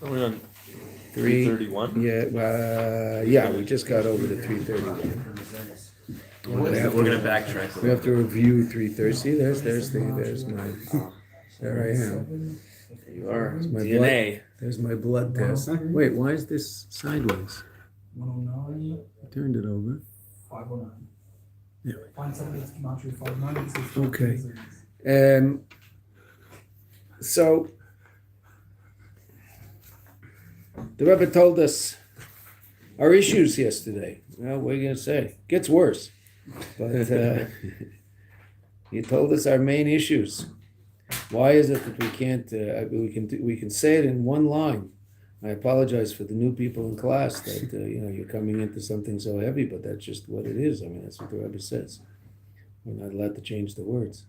Are we on 331? Yeah, we just got over to 331. We're gonna backtrack. We have to review 330. See, there's my, there I am. There you are. My DNA. There's my blood test. Wait, why is this sideways? 109. I turned it over. 509. Yeah. 509. Okay. So the Rebbe told us our issues yesterday. Well, what are you going to say? Gets worse. But he told us our main issues. Why is it that we can't? We can say it in one line. I apologize for the new people in class that you're coming into something so heavy, but that's just what it is. I mean, that's what the Rebbe says. We're not allowed to change the words.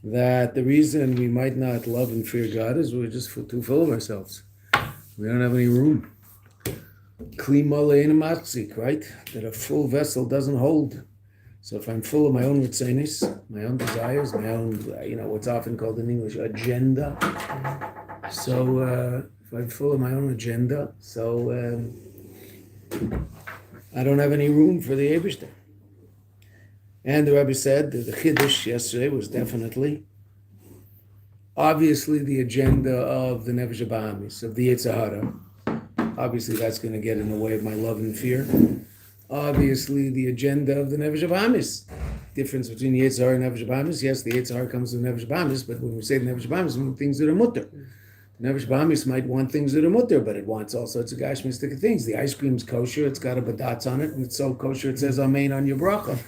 That the reason we might not love and fear God is we're just too full of ourselves. We don't have any room. Kli mole ein machzik, right? That a full vessel doesn't hold. So if I'm full of my own ritzenis, my own desires, my own, what's often called in English, agenda. So if I'm full of my own agenda, so I don't have any room for the Eibishter. And the Rebbe said that the Chiddush yesterday was definitely, obviously, the agenda of the Nefesh Bahamis, of the Yetzer Hara. Obviously, that's going to get in the way of my love and fear. Obviously, the agenda of the Nefesh Bahamis. Difference between the Yetzer Hara and Nefesh Bahamis. Yes, the Yetzer Hara comes from Nefesh Bahamis, but when we say the Nefesh Bahamis, we mean things that are mutter. Nefesh Bahamis might want things that are mutter, but it wants all sorts of gashmistic things. The ice cream's kosher, it's got a badatz on it, and it's so kosher it says amen on your bracha.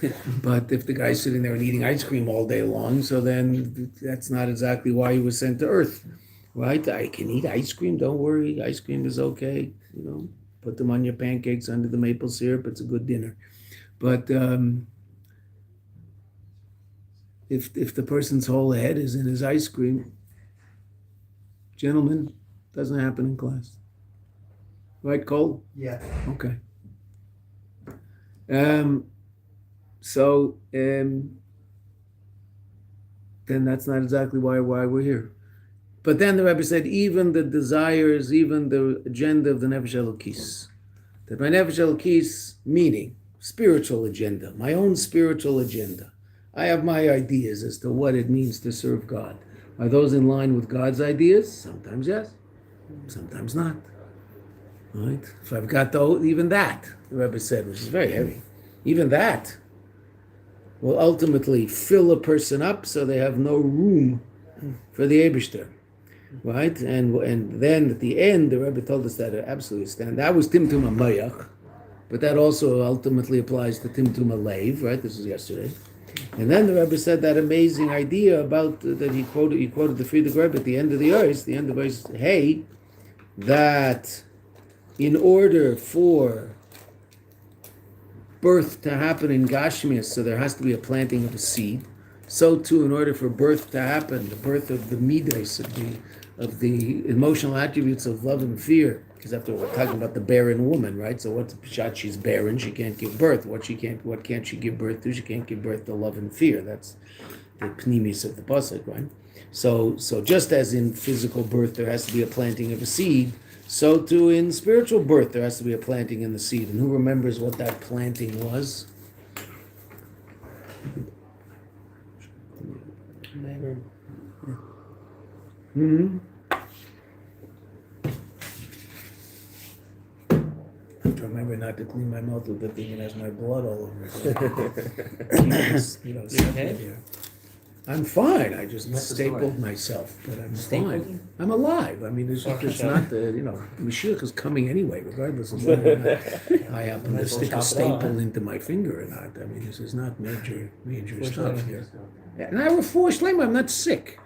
But if the guy's sitting there and eating ice cream all day long, so then that's not exactly why he was sent to earth, right? I can eat ice cream, don't worry, ice cream is okay, put them on your pancakes under the maple syrup, it's a good dinner. But if the person's whole head is in his ice cream, gentlemen, doesn't happen in class. Right, Cole? Yeah. Okay. Then that's not exactly why we're here. But then the Rebbe said, even the desires, even the agenda of the Nefesh Elokis, that my Nefesh Elokis, meaning spiritual agenda, my own spiritual agenda. I have my ideas as to what it means to serve God. Are those in line with God's ideas? Sometimes yes, sometimes not. Right? If I've got even that, the Rebbe said, which is very heavy, even that will ultimately fill a person up so they have no room for the Eibishter. Right? And then at the end, the Rebbe told us that it absolutely stand. That was Timtum HaMayach, but that also ultimately applies to Timtum HaLev, right? This was yesterday. And then the Rebbe said that amazing idea about that he quoted the Friedrich Rebbe at the end of the end of verse, hey, that in order for birth to happen in Gashmias, so there has to be a planting of a seed. So too, in order for birth to happen, the birth of the midas, of the emotional attributes of love and fear, because after all, we're talking about the barren woman, right? So what's the shot? She's barren, she can't give birth. What can't she give birth to? She can't give birth to love and fear. That's the pnimis of the pasuk, right? So just as in physical birth there has to be a planting of a seed, so too in spiritual birth there has to be a planting in the seed. And who remembers what that planting was? Mm-hmm. Remember not to clean my mouth with the thing and has my blood all over it. I'm fine. I just stapled myself, but I'm fine. I'm alive. I mean, it's not Mashiach is coming anyway, regardless of whether or not I happen to stick a staple into my finger or not. I mean, this is not major stuff here. And I refer Shleima, I'm not sick.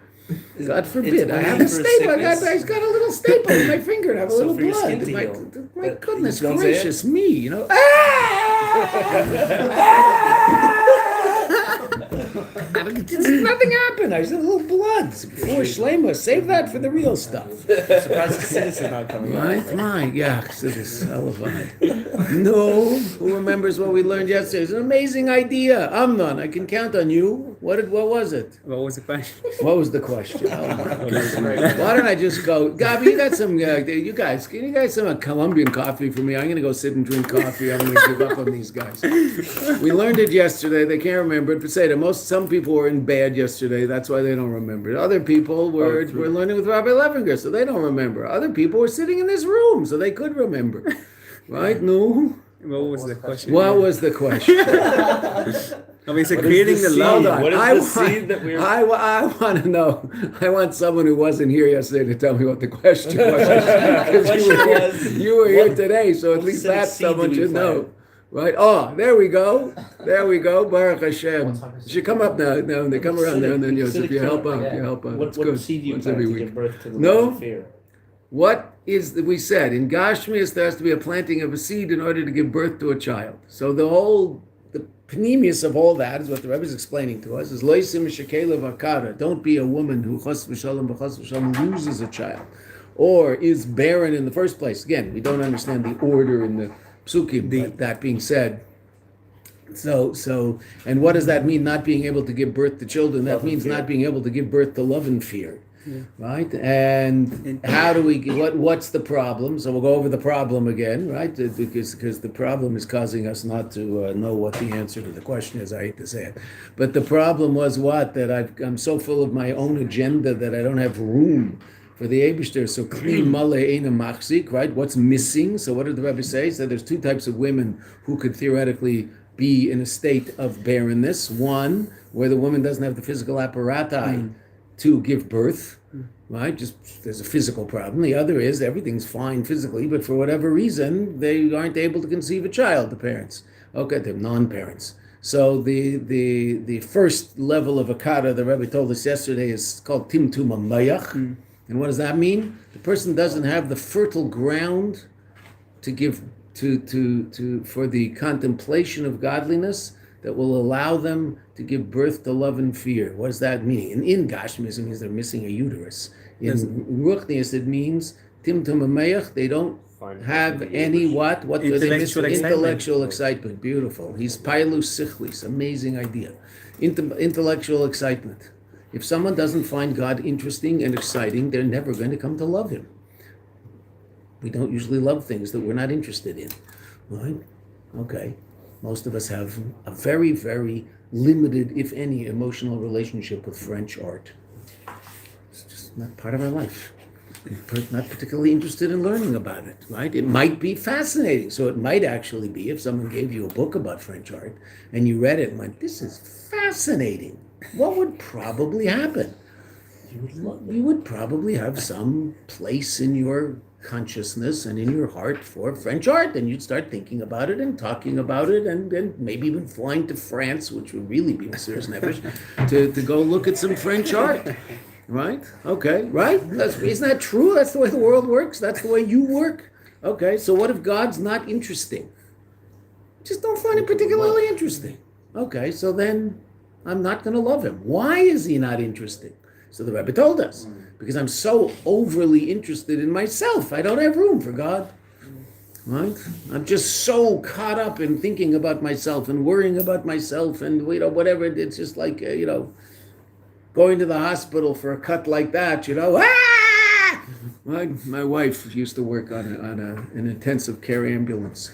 God forbid. I have a staple. I got a little staple in my finger and I have a little blood. My goodness gracious me, Nothing happened. I said a little blood. Before Shleima, save that for the real stuff. Surprised the citizen not coming out. Mine, yeah, citizen, elevated. No, who remembers what we learned yesterday? It's an amazing idea. Amnon, I can count on you. What was it? What was the question? What was the question? Oh my God. Why don't I just go, Gabi, you got some, you guys, can you guys some Colombian coffee for me? I'm going to go sit and drink coffee. I'm going to give up on these guys. We learned it yesterday. They can't remember it. But say that some people were in bed yesterday. That's why they don't remember it. Other people were learning with Rabbi Levinger, so they don't remember. Other people were sitting in this room, so they could remember. Right? No? What was the question? What was the question? I mean, so creating the love. Hold on. What is the seed that we're... I want to know. I want someone who wasn't here yesterday to tell me what the question was. Because you were here today, so at least that someone should know. Right? Oh, there we go. There we go. Baruch Hashem. You should come up now. No, they come around there, and then Yosef, you help out. You help out. What good. seed do you Once plant every to give week. birth to the No. love and fear? What is we said in Gashmias there has to be a planting of a seed in order to give birth to a child. So the panemius of all that is what the Rebbe is explaining to us: is loisim mishakela vakara. Don't be a woman who chas v'shalom loses a child, or is barren in the first place. Again, we don't understand the order in the psukim. But that being said, so and what does that mean? Not being able to give birth to children. That means not being able to give birth to love and fear. Yeah. Right? And how do we, what's the problem? So we'll go over the problem again, right? Because the problem is causing us not to know what the answer to the question is. I hate to say it. But the problem was what? That I'm so full of my own agenda that I don't have room for the Eibishter. So kli male eina machzik, right? What's missing? So what did the Rebbe say? So there's two types of women who could theoretically be in a state of barrenness. One, where the woman doesn't have the physical apparati to give birth, right? Just there's a physical problem. The other is everything's fine physically, but for whatever reason, they aren't able to conceive a child, the parents. Okay, they're non-parents. So the first level of akara the Rebbe told us yesterday is called timtum mayach. And what does that mean? The person doesn't have the fertile ground to give for the contemplation of godliness that will allow them to give birth to love and fear. What does that mean? And in Gashmism, it means they're missing a uterus. In Ruchnius, it means Timtum Amayach, they don't have any what? What do they miss? Intellectual excitement. Beautiful. He's Pilus Sichlis. Amazing idea. Intellectual excitement. If someone doesn't find God interesting and exciting, they're never going to come to love Him. We don't usually love things that we're not interested in. Right? Okay. Most of us have a very, very limited, if any, emotional relationship with French art. It's just not part of our life. We're not particularly interested in learning about it, right? It might be fascinating. So it might actually be, if someone gave you a book about French art and you read it and went, this is fascinating. What would probably happen? You would probably have some place in your consciousness and in your heart for French art, and you'd start thinking about it and talking about it, and maybe even flying to France, which would really be a serious nefesh, to go look at some French art, right? Okay, right? Isn't that true? That's the way the world works. That's the way you work. Okay, so what if God's not interesting? Just don't find it particularly interesting. Okay, so then I'm not going to love Him. Why is He not interesting? So the Rebbe told us, because I'm so overly interested in myself, I don't have room for God, right? I'm just so caught up in thinking about myself and worrying about myself and whatever. It's just like going to the hospital for a cut like that, ah! My wife used to work on an intensive care ambulance.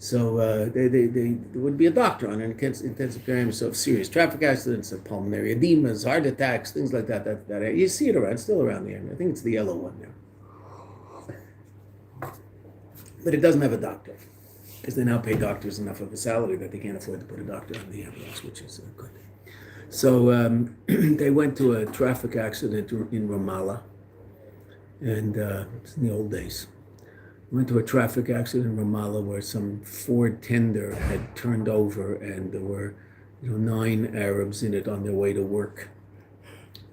So there would be a doctor on an intensive care ambulance of serious traffic accidents, of pulmonary edemas, heart attacks, things like that. That you see it around, it's still around the ambulance. I think it's the yellow one now. But it doesn't have a doctor, because they now pay doctors enough of a salary that they can't afford to put a doctor on the ambulance, which is good. So they went to a traffic accident in Ramallah, and it's in the old days. Went to a traffic accident in Ramallah where some Ford tender had turned over, and there were 9 Arabs in it on their way to work.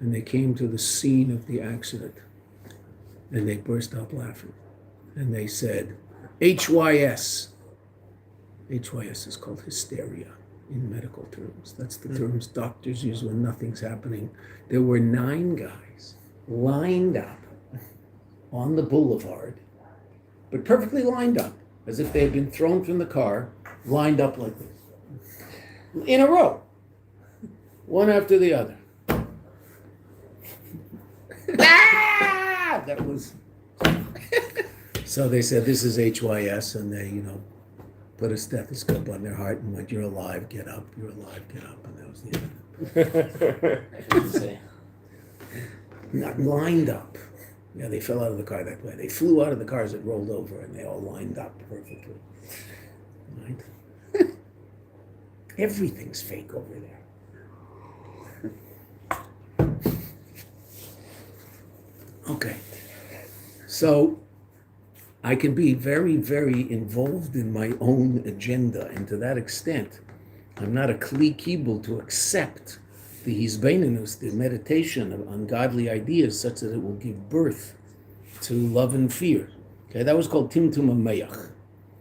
And they came to the scene of the accident, and they burst out laughing. And they said, HYS. HYS is called hysteria in medical terms. That's the terms doctors use when nothing's happening. There were 9 guys lined up on the boulevard, but perfectly lined up, as if they had been thrown from the car, lined up like this, in a row. one after the other. That was. So they said, this is HYS, and they, put a stethoscope on their heart and went, "You're alive, get up, you're alive, get up," and that was the end. Not lined up. Yeah, they fell out of the car that way. They flew out of the cars that rolled over, and they all lined up perfectly. Right? Everything's fake over there. Okay. So I can be very, very involved in my own agenda, and to that extent, I'm not a kli kibul to accept the hisbeinenus, the meditation on godly ideas, such that it will give birth to love and fear. Okay, that was called timtum hamayach.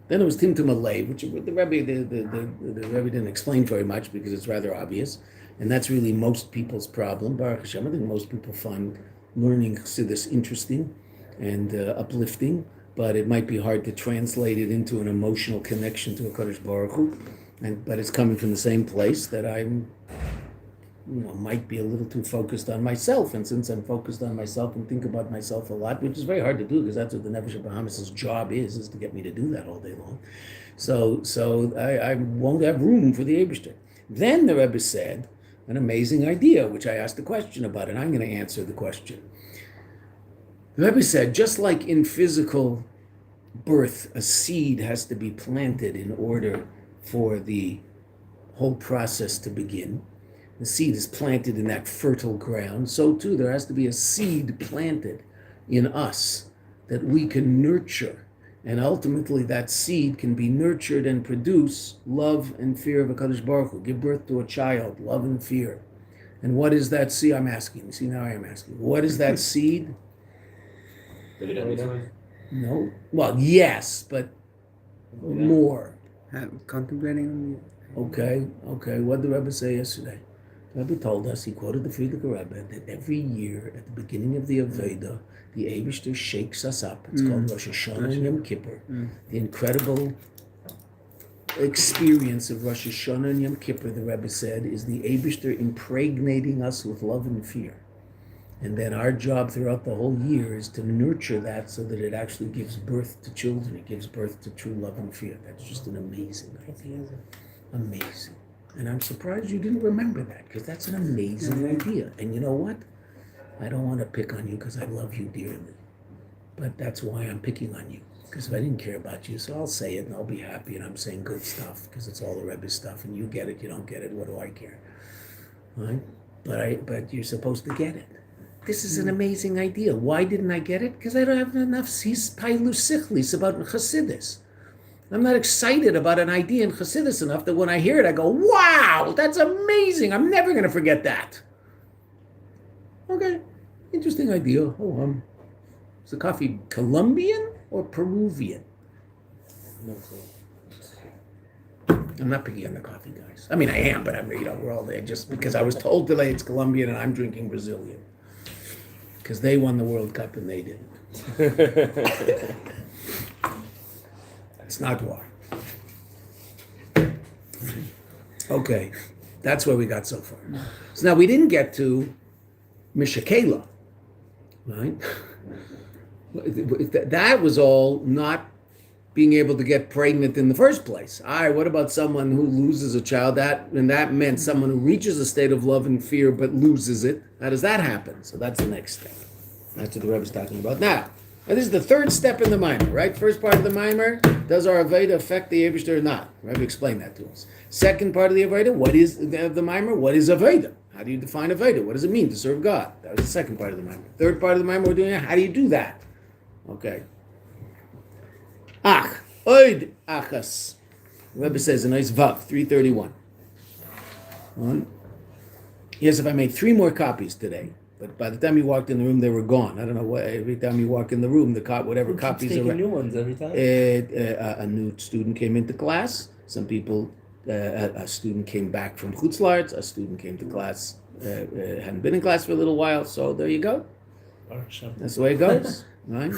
Then it was timtum halev, which the Rebbe didn't explain very much because it's rather obvious, and that's really most people's problem. Baruch Hashem, I think most people find learning Chassidus interesting and uplifting, but it might be hard to translate it into an emotional connection to a Kadosh Baruch Hu. But it's coming from the same place that I'm, might be a little too focused on myself. And since I'm focused on myself and think about myself a lot, which is very hard to do because that's what the Nefesh Bahamas' job is to get me to do that all day long. So I won't have room for the Eibishter. Then the Rebbe said an amazing idea, which I asked a question about, and I'm going to answer the question. The Rebbe said, just like in physical birth, a seed has to be planted in order for the whole process to begin. The seed is planted in that fertile ground. So too, there has to be a seed planted in us that we can nurture. And ultimately, that seed can be nurtured and produce love and fear of HaKadosh Baruch Hu. Give birth to a child, love and fear. And what is that seed? I'm asking. See, now I am asking. What is that seed? No. Well, yes, but more. Contemplating on Okay. What did the Rebbe say yesterday? The Rebbe told us, he quoted the Friedrich Rebbe, that every year at the beginning of the Aveda, the Eibishter shakes us up. It's called Rosh Hashanah and Yom Kippur. The incredible experience of Rosh Hashanah and Yom Kippur, the Rebbe said, is the Eibishter impregnating us with love and fear. And then our job throughout the whole year is to nurture that so that it actually gives birth to children. It gives birth to true love and fear. That's just an amazing idea. Amazing. And I'm surprised you didn't remember that, because that's an amazing idea. And you know what? I don't want to pick on you because I love you dearly. But that's why I'm picking on you. Because if I didn't care about you, so I'll say it and I'll be happy and I'm saying good stuff because it's all the Rebbe stuff and you get it, you don't get it, what do I care? Right? But you're supposed to get it. This is an amazing idea. Why didn't I get it? Because I don't have enough pailus sichlis about Chassidus. I'm not excited about an idea in Chassidus enough that when I hear it, I go, wow, that's amazing. I'm never going to forget that. Okay, interesting idea. Oh, is the coffee Colombian or Peruvian? No clue. I'm not picking on the coffee, guys. I mean, I am, but we're all there just because I was told today it's Colombian and I'm drinking Brazilian. Because they won the World Cup and they didn't. It's not war. Okay, that's where we got so far. So now we didn't get to mishakela, right? That was all not being able to get pregnant in the first place. All right, what about someone who loses a child? That meant someone who reaches a state of love and fear but loses it. How does that happen? So that's the next step. That's what the Rebbe is talking about now. And this is the third step in the mimer, right? First part of the mimer, does our Aveda affect the Eibishter or not? Rebbe explained that to us. Second part of the Aveda, what is the mimer? What is Aveda? How do you define Aveda? What does it mean to serve God? That was the second part of the mimer. Third part of the mimer we're doing, how do you do that? Okay. Ach, oid achas. The Rebbe says in Ois Vav, 331. Yes, if I made 3 more copies today, but by the time you walked in the room, they were gone. I don't know why. Every time you walk in the room, whatever copies are. Taking new ones every time. A new student came into class. Some people, a student came back from Chutz La'aretz. A student came to class, hadn't been in class for a little while. So there you go. That's the way it goes, right?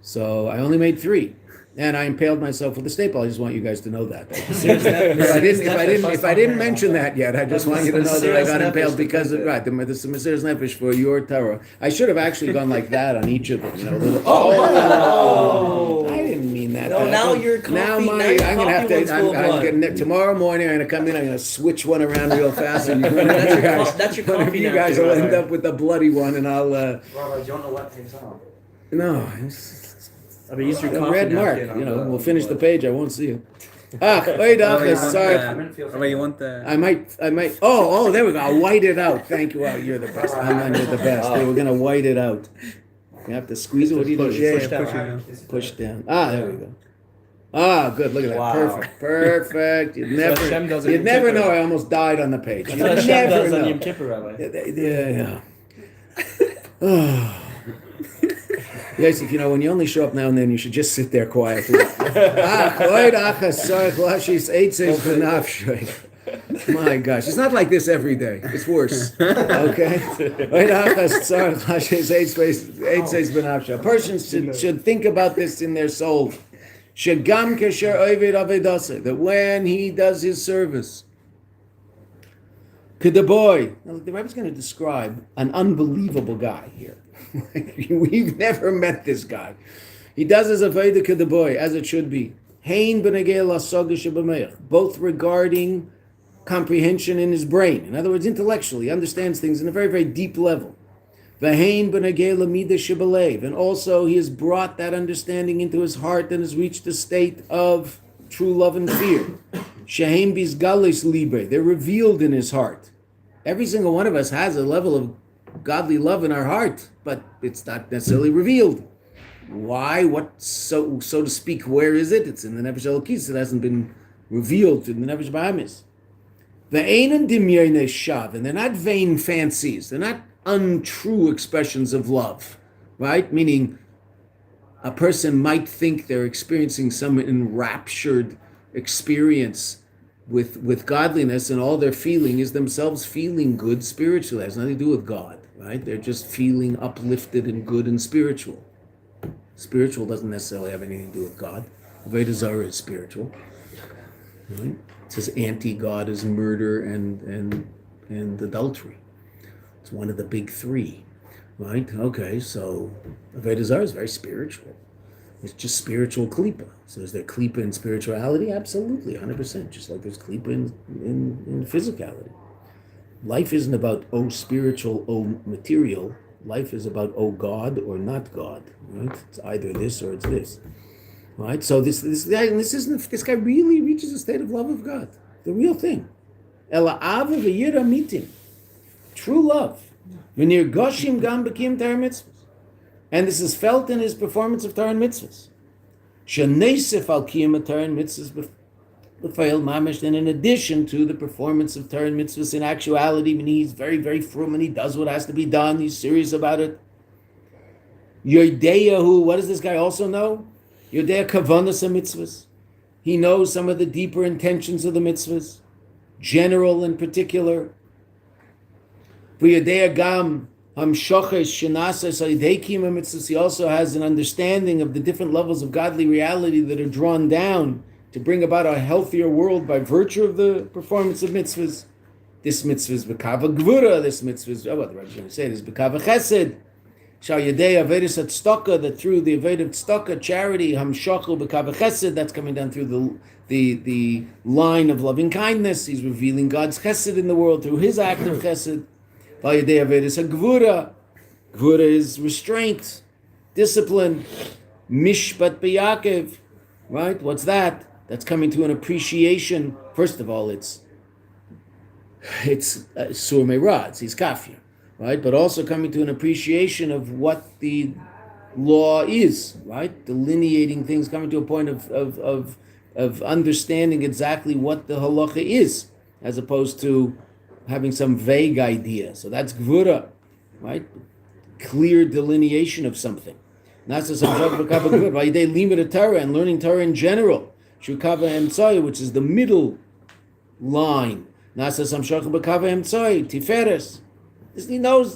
So I only made 3. And I impaled myself with a staple. I just want you guys to know that. If I didn't mention that yet, I just want you to know that I got impaled because of the Mesiras Nefesh for your Torah. I should have actually gone like that on each of them. I didn't mean that. No, now you're coffee. I'm gonna have to. Tomorrow morning, I'm gonna come in. I'm gonna switch one around real fast, and that's your one coffee. of you guys will end up with a bloody one, and I'll. Rabbi, you don't know what takes off. No. I mean, use your A coffee red mark, napkin we'll finish the page, I won't see it. Sorry. You want the... I might, oh, there we go, I'll white it out, thank you, wow, you're the best, you're the best, they were gonna white it out. You have to squeeze it, what do you do? Push down. Push down, there we go. Good, look at that, Wow. perfect, you'd Hashem does on never Yom Kippur. know, I almost died on the page. That's You'd what Hashem never does on know. Yom Kippur, Rabbi. Yeah. Yes, if when you only show up now and then, you should just sit there quietly. My gosh, it's not like this every day. It's worse. Okay? A person should think about this in their soul. That when he does his service, Kedaboy. Now, the Rebbe's going to describe an unbelievable guy here. We've never met this guy. He does his avodah kedaboy, as it should be. Hein b'negei lasoga shebameich, both regarding comprehension in his brain. In other words, intellectually, he understands things in a very, very deep level. V'hein b'negei lamida shebalev, and also he has brought that understanding into his heart and has reached a state of true love and fear. Shehem bizgalis libre, they're revealed in his heart. Every single one of us has a level of godly love in our heart, but it's not necessarily revealed. Why? What? So to speak, where is it? It's in the Nefesh Elokis. It hasn't been revealed in the Nefesh Bahamis. The Einan Dimyene Shav, and they're not vain fancies. They're not untrue expressions of love, right? Meaning, a person might think they're experiencing some enraptured experience with godliness, and all they're feeling is themselves feeling good spiritually. It has nothing to do with God, right? They're just feeling uplifted and good and spiritual. Spiritual doesn't necessarily have anything to do with God. Avodah Zarah is spiritual. Right? It says anti-God is murder and adultery. It's one of the big three, right? Okay, so Avodah Zarah is very spiritual. It's just spiritual klipa. So is there klipa in spirituality? Absolutely, 100%. Just like there's klipa in physicality. Life isn't about spiritual, material. Life is about God or not God. Right? It's either this or it's this. Right? So this guy really reaches a state of love of God. The real thing. Ela ava v'yira mitim. True love. V'nir goshim gam b'kim Torah mitzvahs. And this is felt in his performance of Torah and mitzvahs. Shenesif al kiyam Torah and mitzvahs b'feil mamish. And in addition to the performance of Torah and mitzvahs, in actuality, when he's very, very frum and he does what has to be done, he's serious about it. Yodeyahu, what does this guy also know? Yodeya kavanas mitzvahs. He knows some of the deeper intentions of the mitzvahs, general in particular. V'yodeya gam. He also has an understanding of the different levels of godly reality that are drawn down to bring about a healthier world by virtue of the performance of mitzvahs. This mitzvah is b'kava gvura, this mitzvah is, what the Rebbe is going to say, is b'kava chesed. Shal yedei avedis at stokka, that through the aved of stokka, charity, hamshachu b'kava chesed, that's coming down through the line of loving kindness. He's revealing God's chesed in the world through his act of chesed. Gvura is restraint, discipline, mishpat b'yakev, right? What's that? That's coming to an appreciation. First of all, it's sur meirah, it's kafir, right? But also coming to an appreciation of what the law is, right? Delineating things, coming to a point of understanding exactly what the halacha is, as opposed to having some vague idea. So that's gvura, right? Clear delineation of something. Which is the middle line.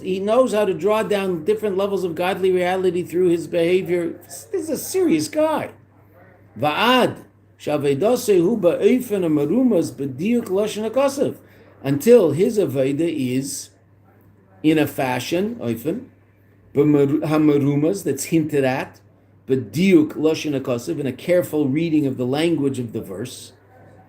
He knows how to draw down different levels of godly reality through his behavior. This is a serious guy. Va'ad shaveidase hu ba'ofen amarumas b'diuk lashon hakasav, until his aveda is in a fashion, oifen, hamarumas, that's hinted at, b'diuk lashon hakasav, in a careful reading of the language of the verse.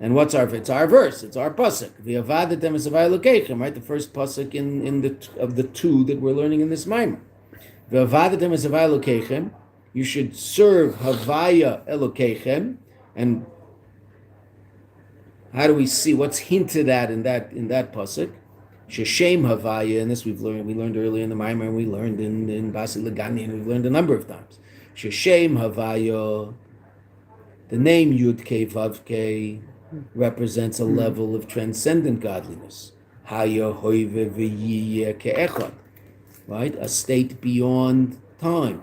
And what's it's our verse, it's our pasuk. V'yavadetem esavai lokechem, right? The first pasuk in the two that we're learning in this mimer. V'yavadetem esavai lokechem, you should serve Havaya Elokechem. And how do we see what's hinted at in that pasuk? Sheshem Havaya, and this we learned earlier in the Maimer, and we learned in Basi Lagani, and we've learned a number of times. Sheshem Havaya, the name Yud Kei Vav Kei represents a level of transcendent godliness. Haya Hoive V'Yiyeh Ke'echad, right? A state beyond time.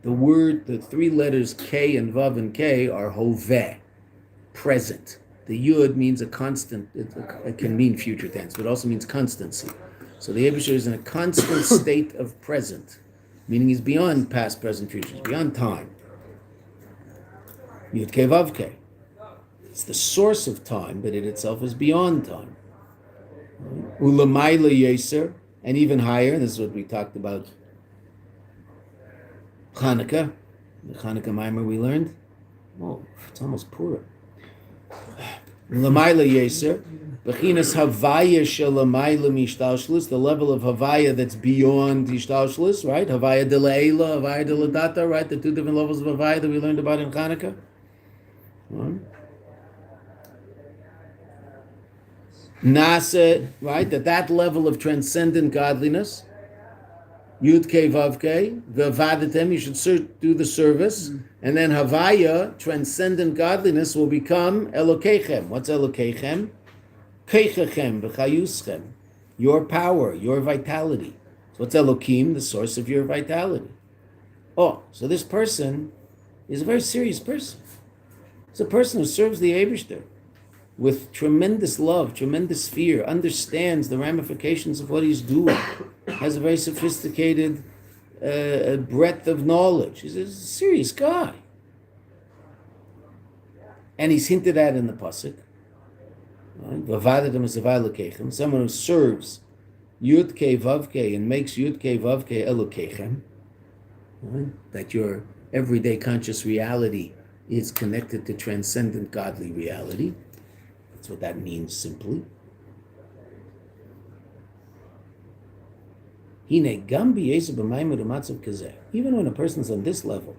The three letters K and Vav and K are Hoveh, present. The Yud means a constant, it can mean future tense, but it also means constancy. So the Eibusher is in a constant state of present, meaning he's beyond past, present, future, he's beyond time. Yud K Vav K. It's the source of time, but it itself is beyond time. Ulamayla Yeser, and even higher, this is what we talked about Chanukah, the Chanukah Maimer we learned. Oh, it's almost Purim. L'mayla Yeser, Bechinas Havaya Shelamayla Mishtalshlus, the level of Havaya that's beyond Ishtalshlus, right? Havaya de Leila, Havaya de Ladata, right? The two different levels of Havaya that we learned about in Chanukah. Nasa, right? That level of transcendent godliness. Yud Kei Vav Kei, V'avadetem, you should do the service, and then Havaya, transcendent godliness, will become Elokechem. What's Elokechem? Keichechem v'chayuschem, your power, your vitality. So what's Elokim? The source of your vitality. Oh, so this person is a very serious person. It's a person who serves the Eibishter with tremendous love, tremendous fear, understands the ramifications of what he's doing, has a very sophisticated breadth of knowledge. He's a serious guy. And he's hinted at in the pasuk. Right? Someone who serves Yud Kei Vav Kei and makes Yud Kei Vav Kei Elokechem, right? That your everyday conscious reality is connected to transcendent godly reality. That's what that means simply. Even when a person's on this level,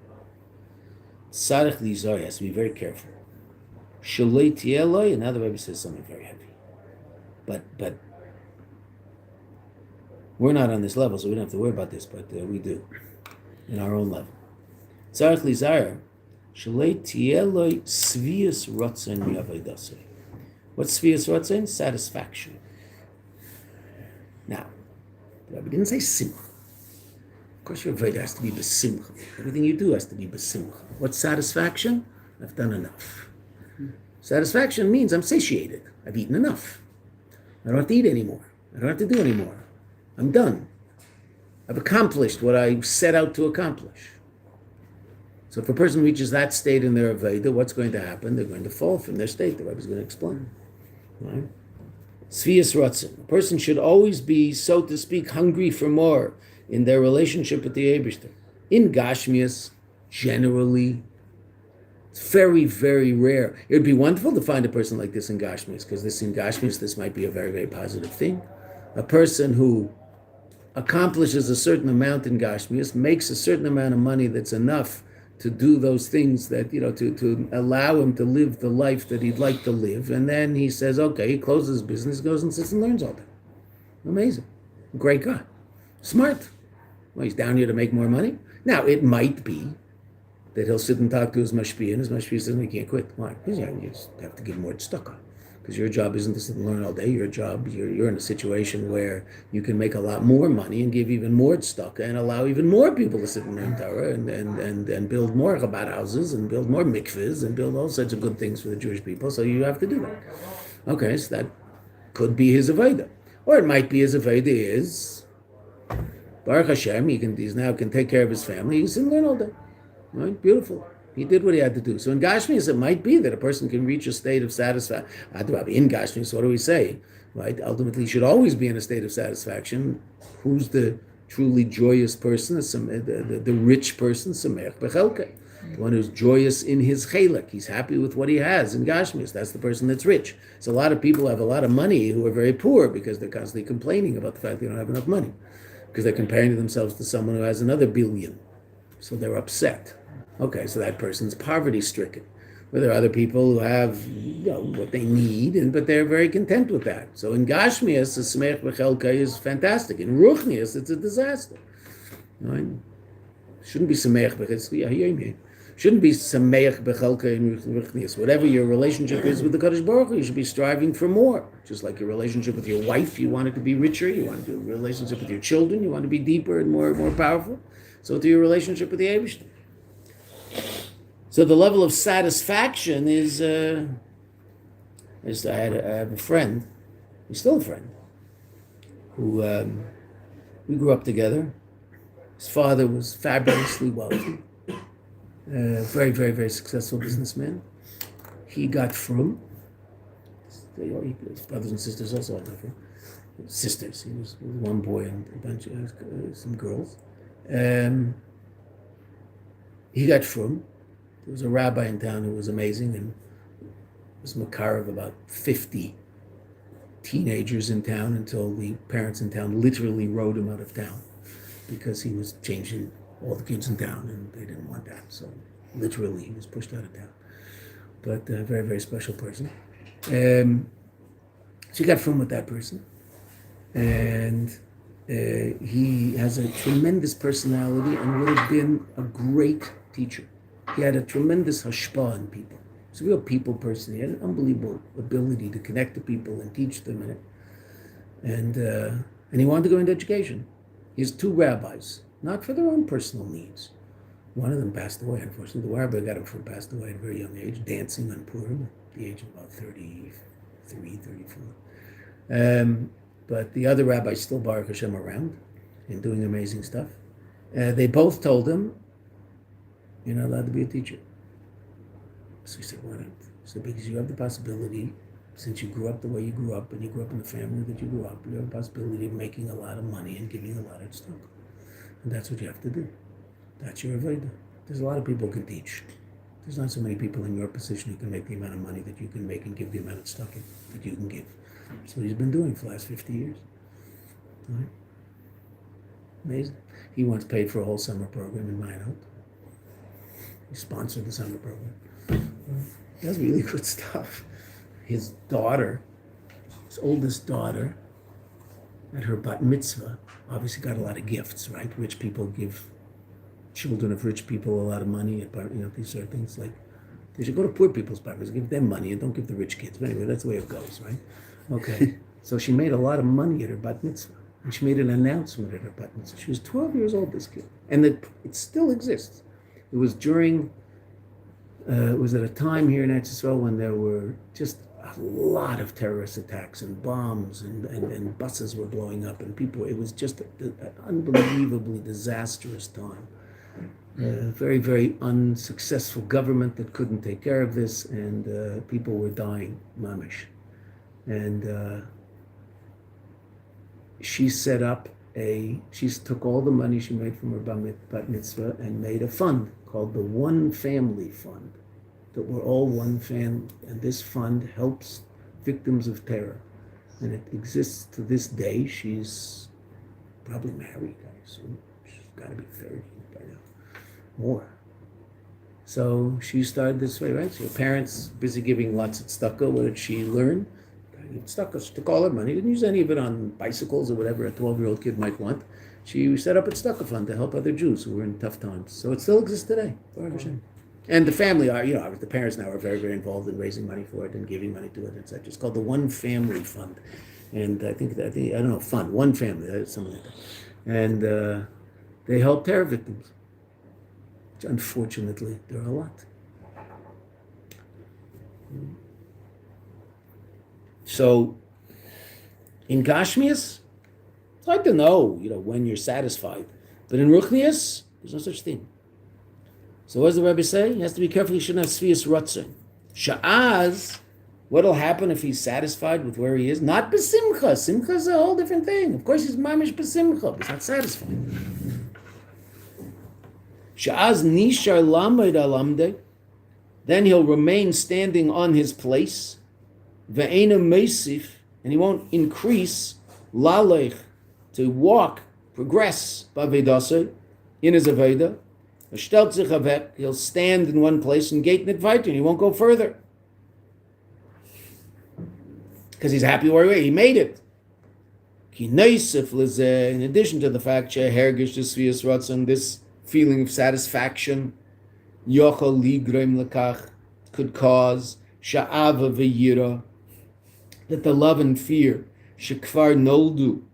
Sarich Lizar has to be very careful. Shalei Tieloi, another Rebbe says something very heavy. But we're not on this level, so we don't have to worry about this, but we do, in our own level. Sarich Lizar, Shalei Tieloi Svius Rotzen Miavaydasei. What's Svius Rotzen? Satisfaction. Now, the Rebbe didn't say simcha. Of course, your Veda has to be besimcha. Everything you do has to be besimcha. What's satisfaction? I've done enough. Satisfaction means I'm satiated. I've eaten enough. I don't have to eat anymore. I don't have to do anymore. I'm done. I've accomplished what I set out to accomplish. So if a person reaches that state in their Veda, what's going to happen? They're going to fall from their state. The Rebbe is going to explain. Right? Svius Ratzin. A person should always be, so to speak, hungry for more in their relationship with the Eibishter. In Gashmias, generally, it's very, very rare. It would be wonderful to find a person like this in Gashmias, because in Gashmias, this might be a very, very positive thing. A person who accomplishes a certain amount in Gashmias, makes a certain amount of money that's enough to do those things that, to allow him to live the life that he'd like to live. And then he says, okay, he closes his business, goes and sits and learns all day. Amazing. Great guy. Smart. Well, he's down here to make more money. Now, it might be that he'll sit and talk to his mashpia, and his mashpia says, he can't quit. Why? Because you just have to give more tzedakah. Because your job isn't to sit and learn all day. Your job, you're in a situation where you can make a lot more money and give even more tzedakah and allow even more people to sit and learn Torah and build more Chabad houses and build more mikvahs and build all sorts of good things for the Jewish people. So you have to do that. Okay, so that could be his avodah. Or it might be his avodah is, Baruch Hashem, he now can take care of his family. He can sit and learn all day. Right? Beautiful. He did what he had to do. So in Gashmias, it might be that a person can reach a state of satisfaction. In Gashmias, what do we say? Right? Ultimately, he should always be in a state of satisfaction. Who's the truly joyous person? The rich person, Samech Bechelke. The one who's joyous in his chelek. He's happy with what he has in Gashmias. That's the person that's rich. So a lot of people have a lot of money who are very poor because they're constantly complaining about the fact they don't have enough money. Because they're comparing themselves to someone who has another billion. So they're upset. Okay, so that person's poverty-stricken. But there are other people who have what they need, but they're very content with that. So in Gashmias, the Smech Bechelka is fantastic. In Ruchnias, it's a disaster. Right? Shouldn't be Smech Bechelka. Shouldn't be Sameach Bechelka in Ruchnias. Whatever your relationship is with the Kadosh Baruch Hu, you should be striving for more. Just like your relationship with your wife, you want it to be richer. You want your relationship with your children, you want to be deeper and more powerful. So to your relationship with the Eibishter. So the level of satisfaction is I have a friend, he's still a friend, who we grew up together. His father was fabulously wealthy, very, very, very successful businessman. He got frum. His brothers and sisters also all different. Sisters, he was one boy and a bunch of some girls. He got frum. There was a rabbi in town who was amazing and was makar of about 50 teenagers in town until the parents in town literally rode him out of town because he was changing all the kids in town and they didn't want that. So literally he was pushed out of town. But a very, very special person. So he got frum with that person. And he has a tremendous personality and would have been a great teacher. He had a tremendous hashpah on people. He's a real people person. He had an unbelievable ability to connect to people and teach them. And he wanted to go into education. He has two rabbis, not for their own personal needs. One of them passed away, unfortunately. The rabbi got him from passed away at a very young age, dancing on Purim at the age of about 33, 34. But the other rabbi's still Baruch Hashem around and doing amazing stuff. They both told him, you're not allowed to be a teacher. So he said, why not? He said, because you have the possibility, since you grew up the way you grew up and you grew up in the family that you grew up, you have the possibility of making a lot of money and giving a lot of stuff. And that's what you have to do. That's your avodah. There's a lot of people who can teach. There's not so many people in your position who can make the amount of money that you can make and give the amount of stuff that you can give. That's what he's been doing for the last 50 years. Right? Amazing. He once paid for a whole summer program in Mayanot. He sponsored the summer program. That's really good stuff. His daughter, his oldest daughter, at her bat mitzvah, obviously got a lot of gifts, right? Rich people give children of rich people a lot of money at these sort of things. Like, they should go to poor people's bar mitzvahs, give them money and don't give the rich kids. But anyway, that's the way it goes, right? Okay. So she made a lot of money at her bat mitzvah. And she made an announcement at her bat mitzvah. She was 12 years old, this kid. And it still exists. It was during, it was at a time here in Eretz Yisrael when there were just a lot of terrorist attacks and bombs and buses were blowing up and people, it was just an unbelievably disastrous time. Very, very unsuccessful government that couldn't take care of this and people were dying, mamish. And she set up she took all the money she made from her bat mitzvah and made a fund called the One Family Fund, that we're all one family, and this fund helps victims of terror. And it exists to this day. She's probably married, I assume. She's got to be 30 by now, more. So she started this way, right? So her parents busy giving lots of tzedakah. What did she learn? Tzedakah. She took all her money, didn't use any of it on bicycles or whatever a 12-year-old kid might want. She set up a tzedakah fund to help other Jews who were in tough times. So it still exists today. And the family are, the parents now are very, very involved in raising money for it and giving money to it, etc. It's called the One Family Fund. And I don't know, fund, one family, something like that. And they help terror victims. Which unfortunately, there are a lot. So, in Gashmias, it's hard to know, when you're satisfied. But in Ruchnias, there's no such thing. So what does the Rebbe say? He has to be careful. He shouldn't have svias rotzen. Sha'az, what'll happen if he's satisfied with where he is? Not besimcha. Simcha is a whole different thing. Of course, he's mamish besimcha, but he's not satisfied. Sha'az nishar lamed alamde. Then he'll remain standing on his place. Ve'ena meisif, and he won't increase lalech, to walk, progress b'avedaseh, in his aveda. He'll stand in one place and gate nit and he won't go further. Because he's happy where he made it. In addition to the fact this feeling of satisfaction could cause sha'ava v'yira, that the love and fear shekvar noldu,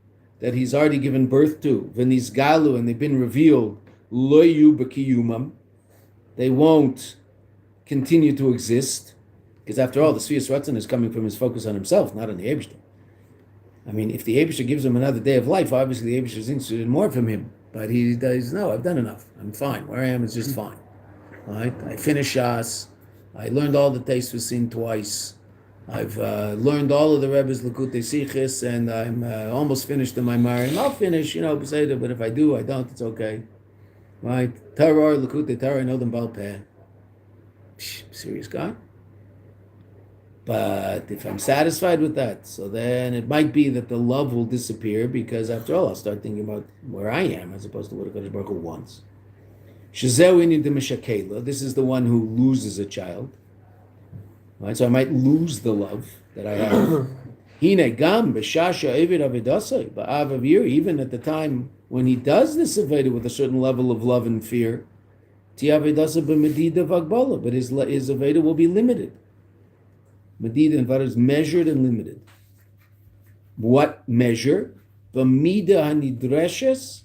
that he's already given birth to, v'nizgalu, and they've been revealed, loyu b'kiyumam, they won't continue to exist, because after all, the Sfias Ratzon is coming from his focus on himself, not on the Eibishter. I mean, if the Eibishter gives him another day of life, obviously the Eibishter is interested in more from him, but he does, no, I've done enough, I'm fine, where I am is just fine. All right? I finished Shas, I learned all the Teis V'Sin twice, I've learned all of the Rebbe's Likutei Sichos, and I'm almost finished in my Marim. I'll finish, Beseder, but if I do, I don't, it's okay. Right? Torah, Likutei Torah, I know them Baal Peh. Serious guy. But if I'm satisfied with that, so then it might be that the love will disappear, because after all, I'll start thinking about where I am as opposed to what HaKadosh Baruch Hu wants. Shezeu inyan de mishakela. This is the one who loses a child. Right? So I might lose the love that I have. Hine gam b'shasha evid avedasai ba'av avir. Even at the time when he does this aveda with a certain level of love and fear, ti avedasa b'medida v'agbala. But his aveda will be limited. Medida and vada is measured and limited. What measure? B'mida hanidreshes,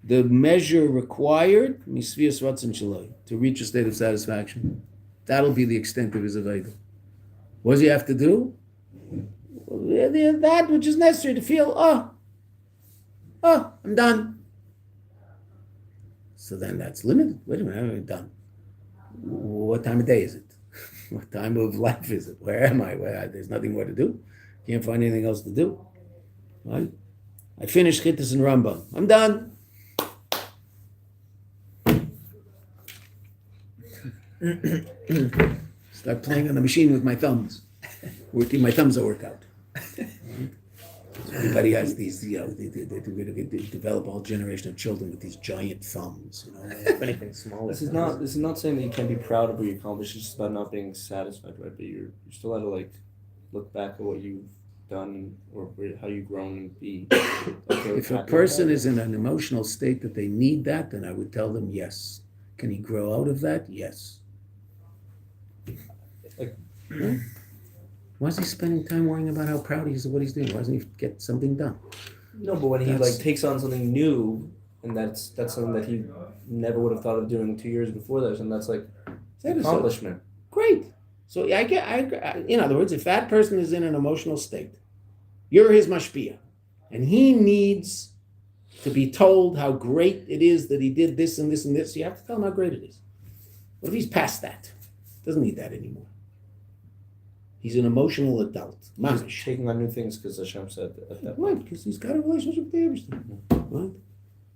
the measure required, misvias ratzon shaloi, to reach a state of satisfaction. That'll be the extent of his aveda. What does he have to do? That which is necessary to feel, I'm done. So then that's limited. Wait a minute, I'm done. What time of day is it? What time of life is it? Where am I? There's nothing more to do. Can't find anything else to do. Right? I finished Chittas and Rambam. I'm done. Start playing on the machine with my thumbs. Working my thumbs at workout. Everybody has these, they develop a whole generation of children with these giant thumbs. If anything small. This is not saying that you can't be proud of what you accomplished. It's just about not being satisfied, right? But you're still allowed to look back at what you've done or how you've grown and be okay. If a person is in an emotional state that they need that, then I would tell them yes. Can he grow out of that? Yes. Why is he spending time worrying about how proud he is of what he's doing? Why doesn't he get something done? No, but when he takes on something new, and that's something that he never would have thought of doing 2 years before this, and that's like an accomplishment. Great. So I in other words, if that person is in an emotional state, you're his mashpia, and he needs to be told how great it is that he did this and this and this, you have to tell him how great it is. What if he's past that? Doesn't need that anymore. He's an emotional adult. Mamish. He's taking on new things because Hashem said at that point. Right, because he's got a relationship with everything. Right?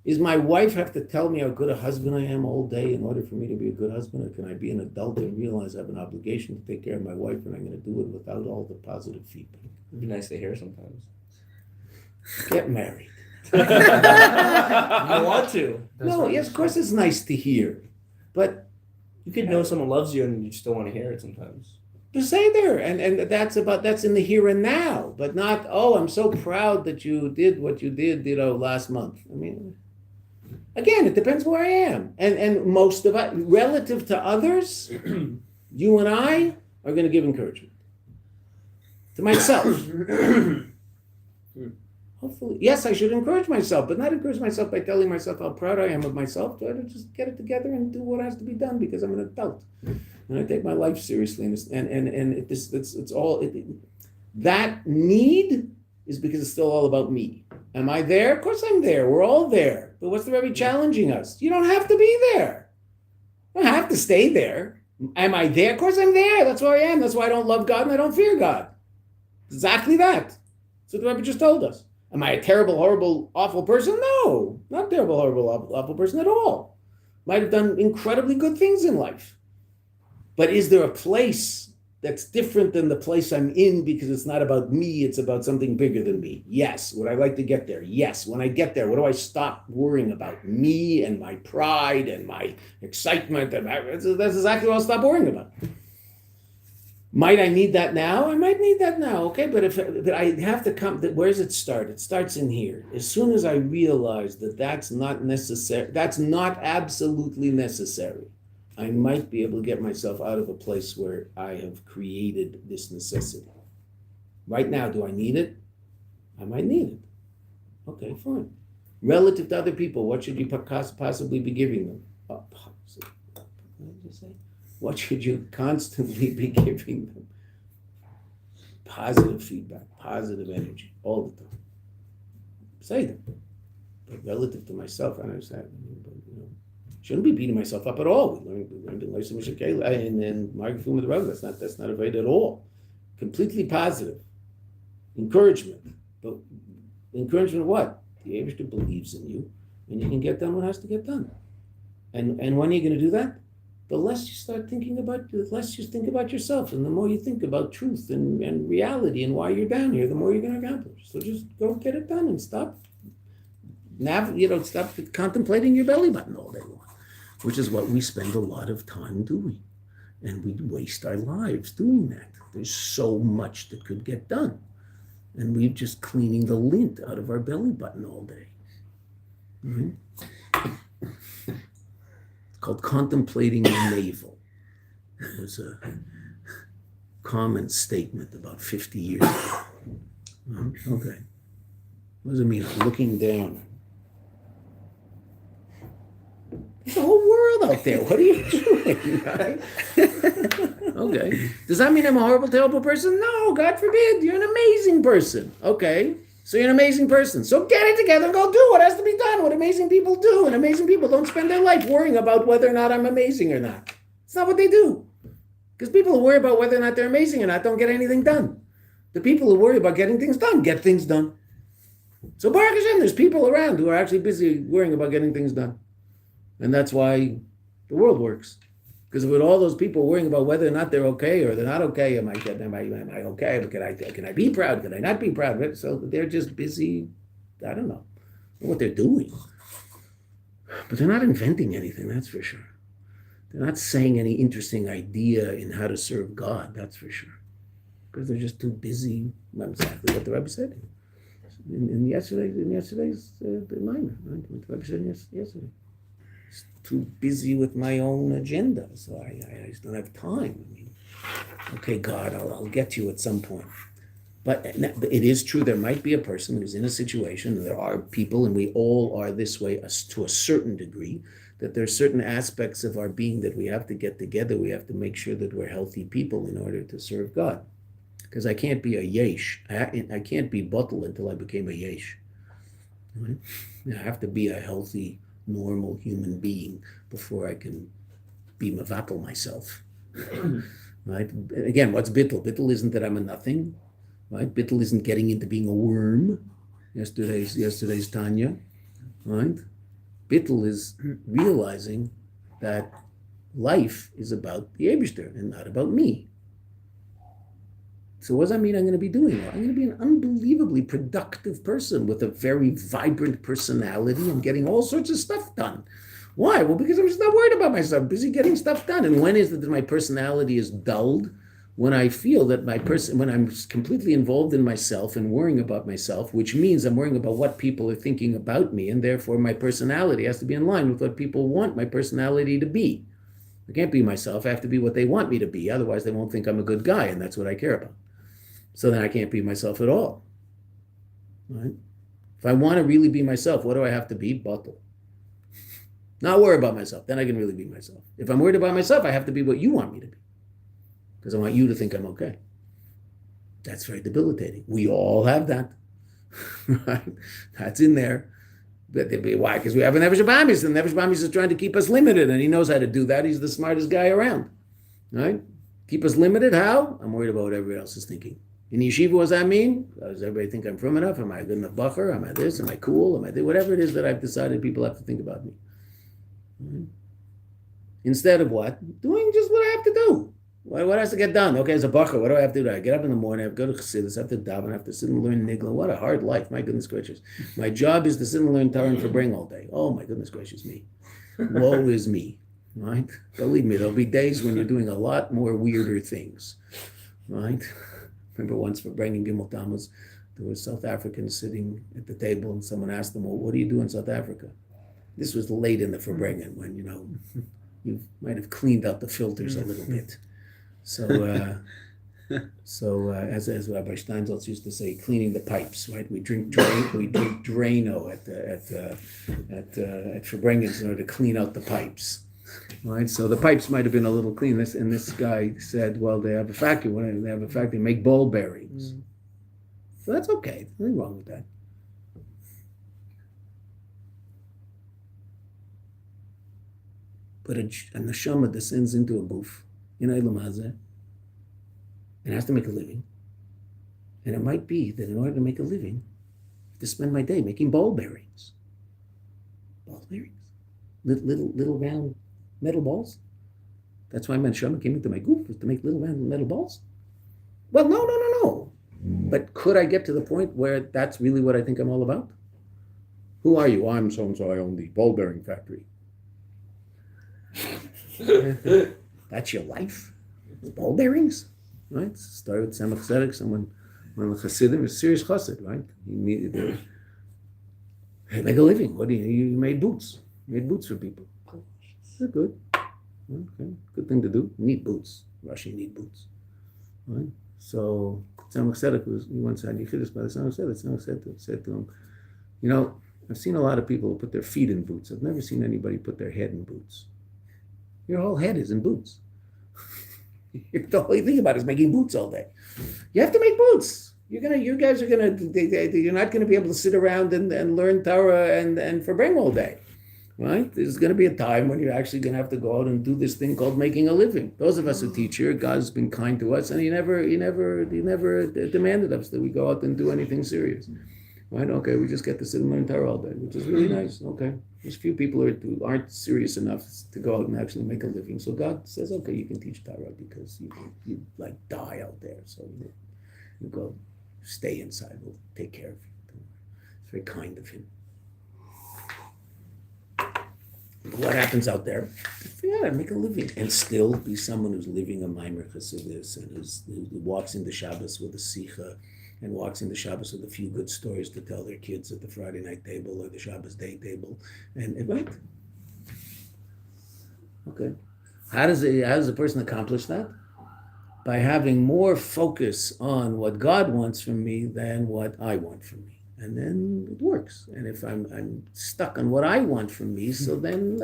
Is my wife have to tell me how good a husband I am all day in order for me to be a good husband? Or can I be an adult and realize I have an obligation to take care of my wife and I'm going to do it without all the positive feedback? It'd be nice to hear sometimes. Get married. I want to. No, yes, of course it's nice to hear. But you could know someone loves you and you still want to hear it sometimes. Just say there, and that's in the here and now, but not, I'm so proud that you did what you did, last month. I mean, again, it depends where I am. And most of it, relative to others, you and I are going to give encouragement. To myself. Hopefully, yes, I should encourage myself, but not encourage myself by telling myself how proud I am of myself. Try to just get it together and do what has to be done because I'm an adult. And I take my life seriously, that need is because it's still all about me. Am I there? Of course I'm there. We're all there. But what's the Rebbe challenging us? You don't have to be there. I don't have to stay there. Am I there? Of course I'm there. That's where I am. That's why I don't love God and I don't fear God. Exactly that. That's what the Rebbe just told us. Am I a terrible, horrible, awful person? No, not a terrible, horrible, awful person at all. Might have done incredibly good things in life. But is there a place that's different than the place I'm in because it's not about me, it's about something bigger than me? Yes. Would I like to get there? Yes. When I get there, what do I stop worrying about? Me and my pride and my excitement. That's exactly what I'll stop worrying about. Might I need that now? I might need that now, okay? But I have to come, where does it start? It starts in here. As soon as I realize that that's not necessary, that's not absolutely necessary, I might be able to get myself out of a place where I have created this necessity. Right now, do I need it? I might need it. Okay, fine. Relative to other people, what should you possibly be giving them? What did you say? What should you constantly be giving them? Positive feedback, positive energy, all the time. Say them. But relative to myself, I understand. But, shouldn't be beating myself up at all. We learned in mishakela and Margafum with the Rebbe. That's not a way at all. Completely positive. Encouragement. But encouragement of what? The Eibishter believes in you, and you can get done what has to get done. And when are you going to do that? The less you start thinking about, the less you think about yourself, and the more you think about truth and reality and why you're down here, the more you're going to accomplish. So just go get it done and stop contemplating your belly button all day long, which is what we spend a lot of time doing. And we waste our lives doing that. There's so much that could get done. And we're just cleaning the lint out of our belly button all day. Mm-hmm. It's called contemplating the navel. It was a common statement about 50 years ago. Okay. What does it mean? Looking down. There's a whole world out there. What are you doing? Right? Okay. Does that mean I'm a horrible, terrible person? No, God forbid. You're an amazing person. Okay. So you're an amazing person. So get it together and go do what has to be done, what amazing people do. And amazing people don't spend their life worrying about whether or not I'm amazing or not. It's not what they do. Because people who worry about whether or not they're amazing or not don't get anything done. The people who worry about getting things done get things done. So Baruch Hashem, there's people around who are actually busy worrying about getting things done. And that's why the world works. Because with all those people worrying about whether or not they're okay or they're not okay, am I okay? Can I be proud? Can I not be proud? So they're just busy, I don't know what they're doing. But they're not inventing anything, that's for sure. They're not saying any interesting idea in how to serve God, that's for sure. Because they're just too busy. That's exactly what the Rebbe said in yesterday's minor, right? What the Rebbe said yesterday. Too busy with my own agenda, so I just don't have time. I mean, okay, God, I'll get to you at some point. But it is true, there might be a person who's in a situation, there are people, and we all are this way to a certain degree, that there are certain aspects of our being that we have to get together. We have to make sure that we're healthy people in order to serve God. Because I can't be a yesh. I can't be bottle until I became a yesh. Right? I have to be a healthy, normal human being before I can be mavatal myself. Right? Again, what's bittul? Bittul isn't that I'm a nothing. Right? Bittul isn't getting into being a worm. Yesterday's Tanya. Right? Bittul is realizing that life is about the Eibishter and not about me. So what does that mean I'm going to be doing? I'm going to be an unbelievably productive person with a very vibrant personality and getting all sorts of stuff done. Why? Well, because I'm just not worried about myself. I'm busy getting stuff done. And when is it that my personality is dulled? When I feel that when I'm completely involved in myself and worrying about myself, which means I'm worrying about what people are thinking about me, and therefore my personality has to be in line with what people want my personality to be. I can't be myself. I have to be what they want me to be. Otherwise, they won't think I'm a good guy, and that's what I care about. So then I can't be myself at all. Right? If I want to really be myself, what do I have to be? Bottle. Not worry about myself. Then I can really be myself. If I'm worried about myself, I have to be what you want me to be. Because I want you to think I'm okay. That's very debilitating. We all have that. Right? That's in there. Why? Because we have a Nefesh Bahamis, and Nefesh Bahamis is trying to keep us limited, and he knows how to do that. He's the smartest guy around, right? Keep us limited. How? I'm worried about what everybody else is thinking. In yeshiva, what does that mean? Does everybody think I'm from enough? Am I a good enough bacher? Am I this? Am I cool? Am I this? Whatever it is that I've decided people have to think about me. Right? Instead of what? Doing just what I have to do. What has to get done? Okay, as a bacher, what do I have to do? I get up in the morning, I have to go to Chassidus, I have to daven, I have to sit and learn nigla. What a hard life, my goodness gracious. My job is to sit and learn Torah and Farbrengen all day. Oh my goodness gracious me. Woe is me, right? Believe me, there'll be days when you're doing a lot more weirder things, right? Remember once Farbrengen Gimel Tammuz, there were South Africans sitting at the table and someone asked them, well, what do you do in South Africa? This was late in the Farbrengen when, you might have cleaned out the filters a little bit. So as Rabbi Steinsaltz used to say, cleaning the pipes, right? We drink Drano at Farbrengen in order to clean out the pipes, right? So the pipes might have been a little clean. And this guy said, well, they have a factory. They have a factory, they make ball bearings. So that's okay. Nothing wrong with that. But a neshama descends into a booth in Eilam Hazeh and has to make a living. And it might be that in order to make a living, I have to spend my day making ball bearings. Ball bearings? Little round metal balls? That's why my neshama came into my goof, was to make little round metal balls? Well, no. But could I get to the point where that's really what I think I'm all about? Who are you? I'm so-and-so, I own the ball bearing factory. That's your life? Ball bearings? Right? Started with Samach Tzedek, one of the Chassidim, a serious chassid, right? He needed to make a living. You made boots. You made boots for people. They're good. Okay. Good thing to do. You need boots. Rashi need boots. Right? So Samach Tzedek he once had Yechidus by the Samach Tzedek. Samach said to him, I've seen a lot of people who put their feet in boots. I've never seen anybody put their head in boots. Your whole head is in boots. The only thing about it is making boots all day. You have to make boots. You're not gonna be able to sit around and learn Torah and Farbrengen all day, right? There's gonna be a time when you're actually gonna have to go out and do this thing called making a living. Those of us who teach here, God's been kind to us, and He never demanded us that we go out and do anything serious. Right? Okay, we just get to sit and learn Torah all day, which is really nice. Okay, there's few people who aren't serious enough to go out and actually make a living. So God says, okay, you can teach Torah because you like die out there. So you go stay inside. We'll take care of you. It's very kind of Him. But what happens out there? Yeah, make a living and still be someone who's living a Maimer Chassidus and who walks into Shabbos with a sicha. And walks into Shabbos with a few good stories to tell their kids at the Friday night table or the Shabbos day table. And right? Okay. How does a person accomplish that? By having more focus on what God wants from me than what I want from me. And then it works. And if I'm stuck on what I want from me, so then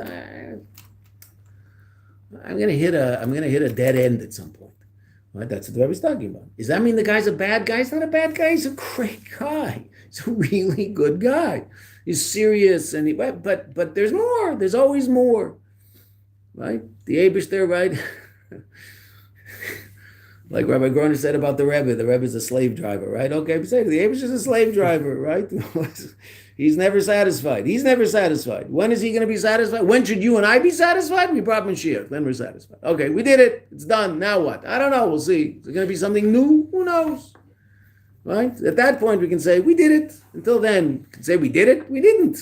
I'm gonna hit a dead end at some point. Right, that's what the Rebbe's talking about. Does that mean the guy's a bad guy? He's not a bad guy. He's a great guy. He's a really good guy. He's serious, but there's more. There's always more, right? The Abish there, right? Like Rabbi Groner said about the Rebbe's a slave driver, right? Okay, but say the Abish is a slave driver, right? He's never satisfied. When is he going to be satisfied? When should you and I be satisfied? We brought Mashiach, then we're satisfied. Okay, we did it. It's done. Now what? I don't know. We'll see. Is it going to be something new? Who knows? Right? At that point, we can say, we did it. Until then, we can say, we did it. We didn't.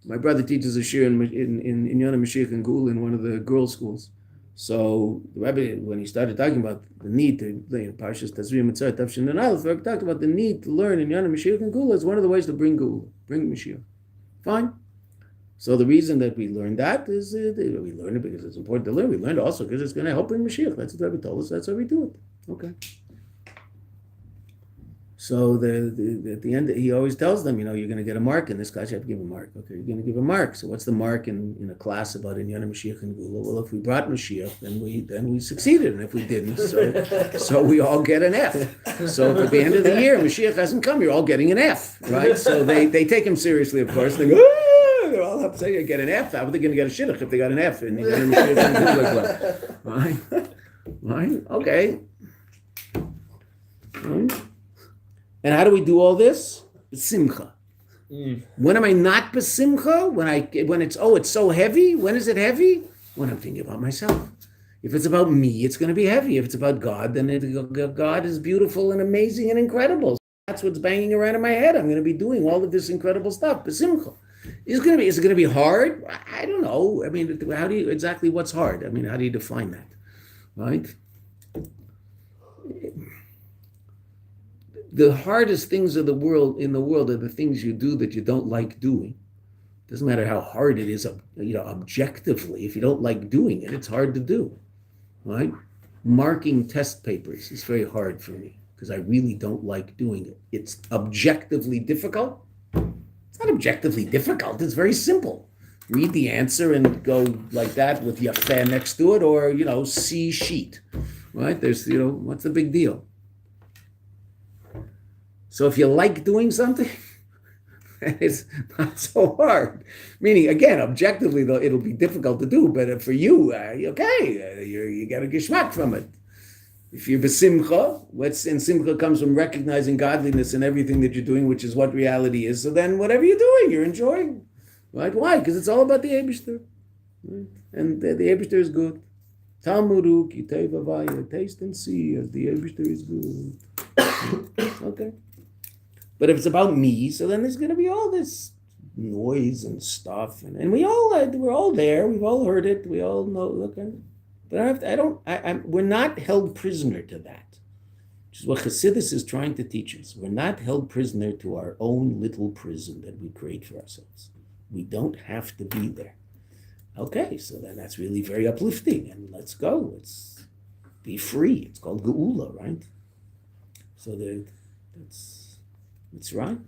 My brother teaches a shiur in Yonah Mashiach and Gula in one of the girls' schools. So the Rebbe, when he started talking about the need to learn Parshas Tazria Mitzvah Tavshin and Aleph, he talked about the need to learn in Yonah Mashiach and Gula as one of the ways to bring Gula, bring Mashiach. Fine. So the reason that we learned that is we learn it because it's important to learn. We learned also because it's going to help bring Mashiach. That's what the Rebbe told us. That's why we do it. Okay. So at the end, he always tells them, you're going to get a mark in this class. You have to give a mark. Okay, you're going to give a mark. So what's the mark in a class about Inyan Mashiach and Gula? Well, if we brought Mashiach, then we succeeded, and if we didn't, so we all get an F. So if at the end of the year Mashiach hasn't come, you're all getting an F, right? So they take him seriously, of course. They go, they're all upset. You get an F. How are they going to get a shidduch if they got an F in Inyan Mashiach and Gula? Right? Okay. Right. And how do we do all this? Simcha. When am I not besimcha? When it's so heavy? When is it heavy? When I'm thinking about myself. If it's about me, it's going to be heavy. If it's about God, then God is beautiful and amazing and incredible. That's what's banging around in my head. I'm going to be doing all of this incredible stuff. Besimcha. Is it going to be hard? I don't know. I mean, what's hard? I mean, how do you define that? Right? The hardest things in the world are the things you do that you don't like doing. Doesn't matter how hard it is, objectively. If you don't like doing it, it's hard to do, right? Marking test papers is very hard for me because I really don't like doing it. It's objectively difficult. It's not objectively difficult. It's very simple. Read the answer and go like that with your fan next to it, or C sheet, right? There's what's the big deal? So if you like doing something, it's not so hard. Meaning, again, objectively, though, it'll be difficult to do. But for you, you get a geschmack from it. If you're besimcha, and simcha comes from recognizing godliness in everything that you're doing, which is what reality is. So then whatever you're doing, you're enjoying. Right? Why? Because it's all about the Eibishter. Right? And the Eibishter is good. Talmudu, kitei vavaya, taste and see as the Eibishter is good. Okay. But if it's about me, so then there's going to be all this noise and stuff, and we're all there. We've all heard it. We all know. Okay, but we're not held prisoner to that, which is what Chassidus is trying to teach us. We're not held prisoner to our own little prison that we create for ourselves. We don't have to be there. Okay, so then that's really very uplifting, and let's go. Let's be free. It's called Geula, right? So that's Mitzrayim,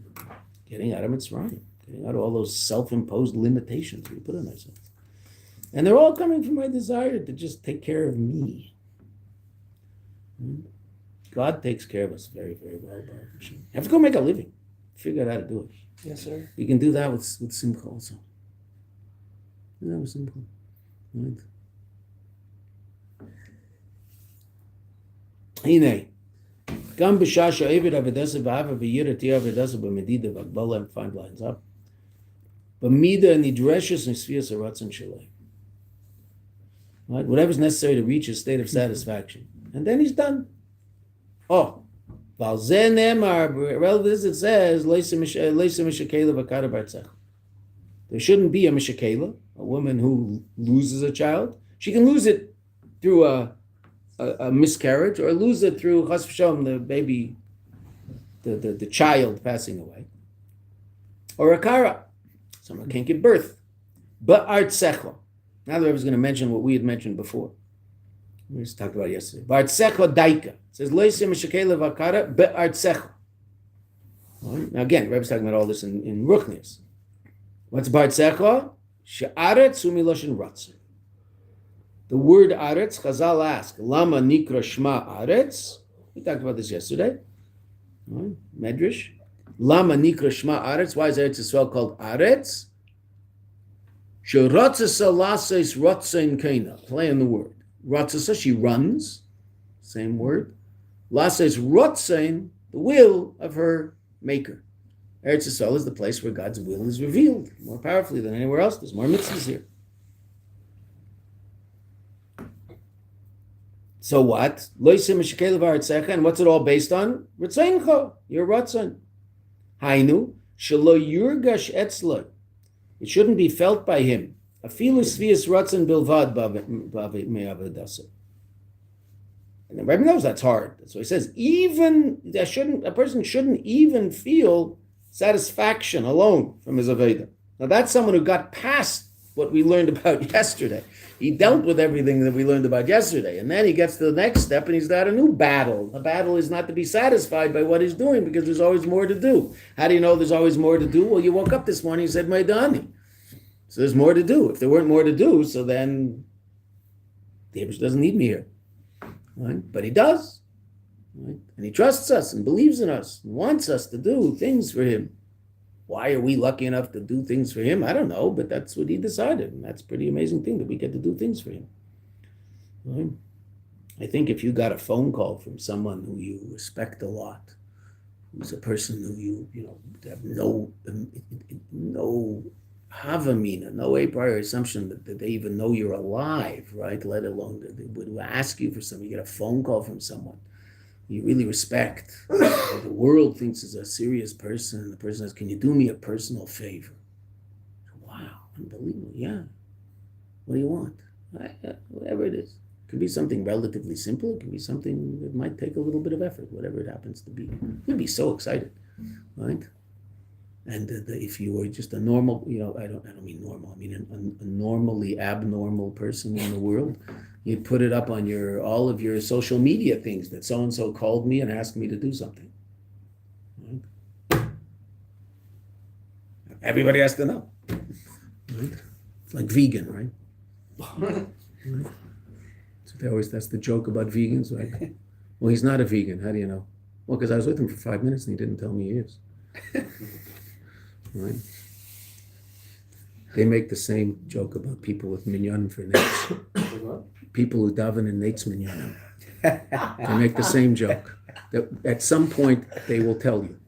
getting out of Mitzrayim, getting out of all those self-imposed limitations we put on ourselves. And they're all coming from my desire to just take care of me. God takes care of us very, very well. You have to go make a living. Figure out how to do it. Yes, sir. You can do that with Simcha also. Do that with Simcha. Right? Hine. Gam b'shasha Evid avedasa v'hava v'yira tia avedasa b'medida v'agbola, and 5 lines up. B'mida nidreshes n'sfiyas haratzon shalei. Right, whatever's necessary to reach a state of satisfaction, and then he's done. Oh, v'alzeh nemar. Relevant to this, it says leisa mishakela v'kara bartzech. There shouldn't be a mishakela, a woman who loses a child. She can lose it through a miscarriage, or lose it through chas v'shalom, the baby, the child passing away, or a kara, someone can't give birth. But artsecho. Now the Rebbe is going to mention what we had mentioned before. We just talked about it yesterday. Artsecho daika. It says loisim mishakela v'kara be'artsecho. Now again, the Rebbe is talking about all this in Ruchnius. What's bartsecho? She'aretz umiloshin ratzon. The word aretz, Chazal ask, lama nikra shma aretz? We talked about this yesterday. Medrash. Lama nikra shma aretz. Why is Eretz Yisrael called aretz? Sheratzasa lases ratzain keina. Play on the word. Ratzasa, she runs. Same word. Lases ratzain, the will of her maker. Eretz Yisrael is the place where God's will is revealed more powerfully than anywhere else. There's more mitzvahs here. So what? And what's it all based on? Ritzeincho, your Ratzon. Hainu, shelo yurgash etzloi. It shouldn't be felt by him. Afilu svias Ratzon bilvad me'avedasa. And the Rebbe knows that's hard. That's what he says. A person shouldn't even feel satisfaction alone from his Aveda. Now that's someone who got past what we learned about yesterday. He dealt with everything that we learned about yesterday. And then he gets to the next step and he's got a new battle. The battle is not to be satisfied by what he's doing because there's always more to do. How do you know there's always more to do? Well, you woke up this morning and said, Maydani. So there's more to do. If there weren't more to do, so then the Abish doesn't need me here. Right? But he does. Right? And he trusts us and believes in us and wants us to do things for him. Why are we lucky enough to do things for him? I don't know, but that's what he decided. And that's a pretty amazing thing that we get to do things for him. Right? I think if you got a phone call from someone who you respect a lot, who's a person who you have no havamina, no a prior assumption that they even know you're alive, right? Let alone that they would ask you for something. You get a phone call from someone you really respect. The world thinks is a serious person, and the person says, "Can you do me a personal favor?" Wow, unbelievable. Yeah. What do you want? Whatever it is. It could be something relatively simple. It can be something that might take a little bit of effort, whatever it happens to be. You'd be so excited, right? And if you were just a normal, I don't mean normal. I mean a normally abnormal person in the world, you'd put it up on all of your social media things that so and so called me and asked me to do something. Right? Everybody has to know. Right? It's like vegan, right? Right? So that's the joke about vegans. Like, well, he's not a vegan. How do you know? Well, because I was with him for 5 minutes and he didn't tell me he is. Right? They make the same joke about people with minyanim for nates. People who daven in nates minyanim. They make the same joke. That at some point they will tell you.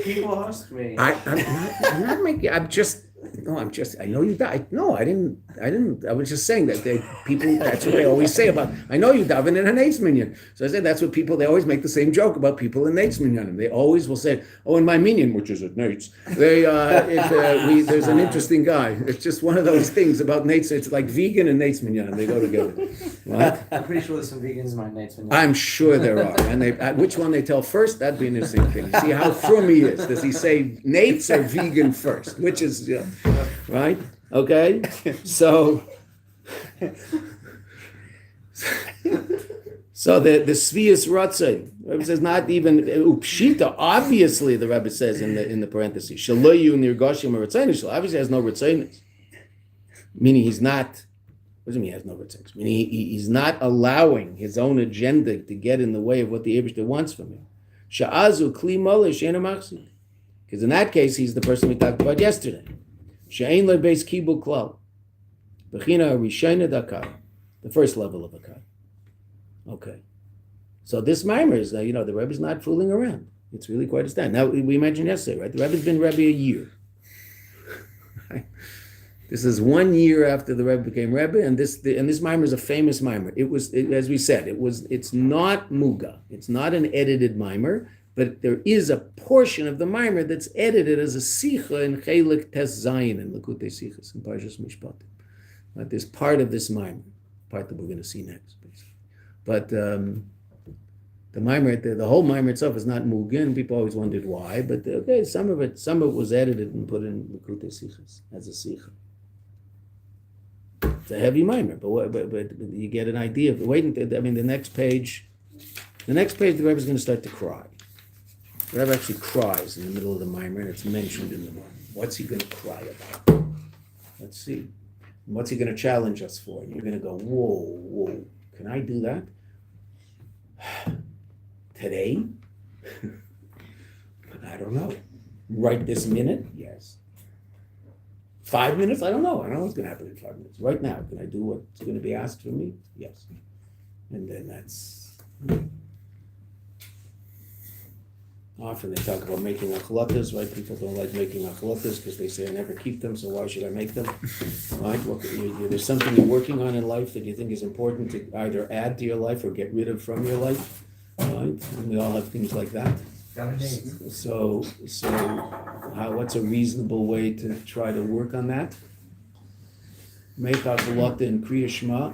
He lost me. I'm not making. I know you died. No, I didn't. I was just saying that people. That's what they always say about. I know you daven in a nates minyan. So I said that's what people. They always make the same joke about people in nates minyanim. They always will say, "Oh, in my minyan, which is at nates, there's an interesting guy." It's just one of those things about nates. It's like vegan and nates minyanim. They go together. Right? I'm pretty sure there's some vegans in my nates minyan. I'm sure there are. And which one they tell first? That'd be an interesting thing. See how frum he is. Does he say nates or vegan first? Which is right? Okay? So the Svias Ratzai, the Rebbe says not even Upshita, obviously the Rebbe says in the parentheses, Shaloyu Nirgoshim or Ratzainis, obviously has no Ratzainis. Meaning he's not, what does it mean he has no Ratzainis? Meaning he's not allowing his own agenda to get in the way of what the Eibishter wants from him. Sha'azu Kli Mole She'ena Machzid. Because in that case, he's the person we talked about yesterday. She'ein lebeis kibul klal. Bechina rishayna dakar. The first level of akar. Okay. So this mimer is, the Rebbe's not fooling around. It's really quite a stand. Now, we mentioned yesterday, right? The Rebbe's been Rebbe a year. Right? This is 1 year after the Rebbe became Rebbe, and this mimer is a famous mimer. As we said, it's not muga. It's not an edited mimer. But there is a portion of the mimer that's edited as a sicha in Chelik Tes Zayin in Likutei Sichos in Parshas Mishpatim. Right? There's part of this mimer, part that we're going to see next, basically. But the mimer, the whole mimer itself is not mugin. People always wondered why, but okay, some of it was edited and put in Likutei Sichos as a sicha. It's a heavy mimer, but you get an idea of the next page. The next page, the Rebbe is going to start to cry. The Rebbe actually cries in the middle of the mimer, and it's mentioned in the mimer. What's he going to cry about? Let's see. What's he going to challenge us for? And you're going to go, whoa, can I do that? Today? I don't know. Right this minute? Yes. 5 minutes? I don't know. I don't know what's going to happen in 5 minutes. Right now, can I do what's going to be asked from me? Yes. And then that's... Often they talk about making achalatas, right? People don't like making achalatas because they say I never keep them, so why should I make them? Right? There's something you're working on in life that you think is important to either add to your life or get rid of from your life, right? And we all have things like that. So what's a reasonable way to try to work on that? Make achalata in Kriya Shema.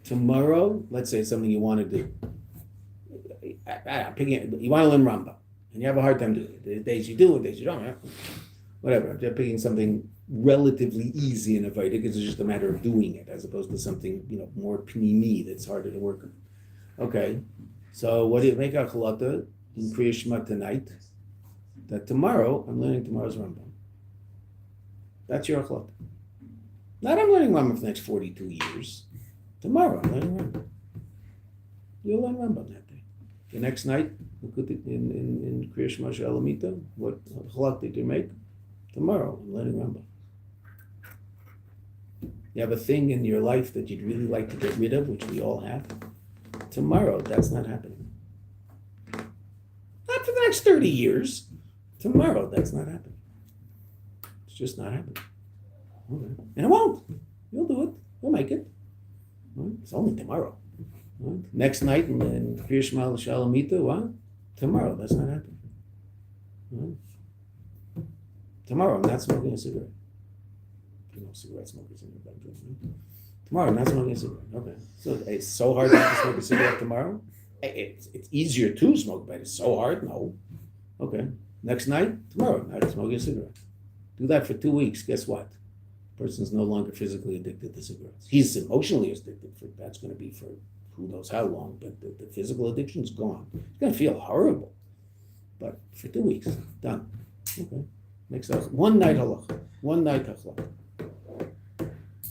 Tomorrow, let's say it's something you want to do. You want to learn Rambam. And you have a hard time doing it. There's days you do and days you don't. Yeah? whatever. I'm just picking something relatively easy in a Vedic because it's just a matter of doing it, as opposed to something, more pnimi that's harder to work on. Okay, so what do you make a chalata in Kriya Shema tonight? That tomorrow I'm learning tomorrow's Rambam. That's your chalata. Not I'm learning Rambam for the next 42 years. Tomorrow I'm learning Rambam. You'll learn Rambam that day. The next night, in Kriya Shema Shalamita, what chalata did you make? Tomorrow I'm learning Rambam. You have a thing in your life that you'd really like to get rid of, which we all have. Tomorrow, that's not happening. Not for the next 30 years. Tomorrow, that's not happening. It's just not happening. Okay. And it won't. You'll do it. You'll make it. Right? It's only tomorrow. Right? Next night in Kriya Shema Shalamita, what? Tomorrow, that's not happening. Right? Tomorrow, I'm not smoking a cigarette. Cigarette smokers in your bedroom. Right? Tomorrow, I'm not smoking a cigarette. Okay. So it's so hard not to smoke a cigarette tomorrow? It's easier to smoke, but it's so hard? No. Okay. Next night, tomorrow, I'm not smoking a cigarette. Do that for 2 weeks. Guess what? The person's no longer physically addicted to cigarettes. He's emotionally addicted. That's going to be for who knows how long, but the physical addiction's gone. It's going to feel horrible. But for 2 weeks, done. Okay. Makes us one night halach. One night halach.